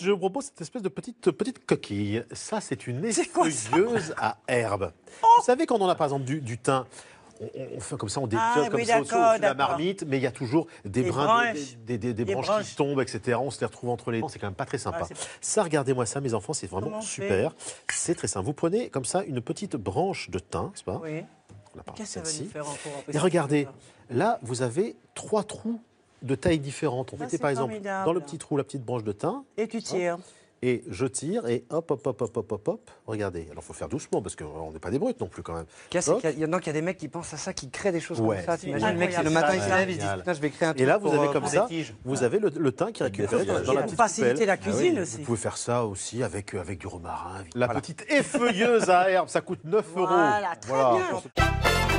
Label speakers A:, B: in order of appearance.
A: je vous propose cette espèce de petite coquille. Ça, c'est une
B: quoi ça
A: effeuilleuse à herbe. Vous savez, quand on a par exemple du thym, on fait comme ça, on détiote comme
B: oui,
A: ça au-dessus de la
B: d'accord.
A: marmite, mais il y a toujours des branches qui tombent, etc. On se les retrouve entre les dents. C'est quand même pas très sympa.
B: Ah, c'est-
A: Ça, regardez-moi ça, mes enfants, c'est vraiment
B: Comment on
A: super. C'est très simple. Vous prenez comme ça une petite branche de thym, n'est-ce pas?
B: Oui.
A: On a pas
B: Qu'est-ce que ça va
A: celle-ci.
B: nous faire encore
A: Et regardez, là, vous avez 3 trous de taille différentes. On
B: Ah,
A: mettait
B: c'est
A: par exemple
B: formidable.
A: dans le petit trou la petite branche de thym.
B: Et tu tires.
A: Et je tire et hop, hop, hop, hop, hop, hop, hop. Regardez. Alors, il faut faire doucement parce qu'on n'est pas des brutes non plus quand même.
C: Il y en a des mecs qui pensent à ça, qui créent des choses
A: Ouais.
C: comme ça. T'imagines,
B: C'est
C: le mec,
B: incroyable.
C: le matin, il
A: Ouais,
C: se lève, il dit
A: génial.
C: putain, je vais créer un truc.
A: Et là, vous
C: pour,
A: avez comme
C: pour
A: ça,
C: des tiges.
A: vous avez le thym qui est récupéré dans la
B: Pour
A: petite
B: faciliter
A: poubelle.
B: la cuisine
A: Ah oui,
B: aussi.
A: Vous pouvez faire ça aussi avec du romarin. La petite effeuilleuse à herbe, ça coûte 9 euros.
B: Voilà, très bien.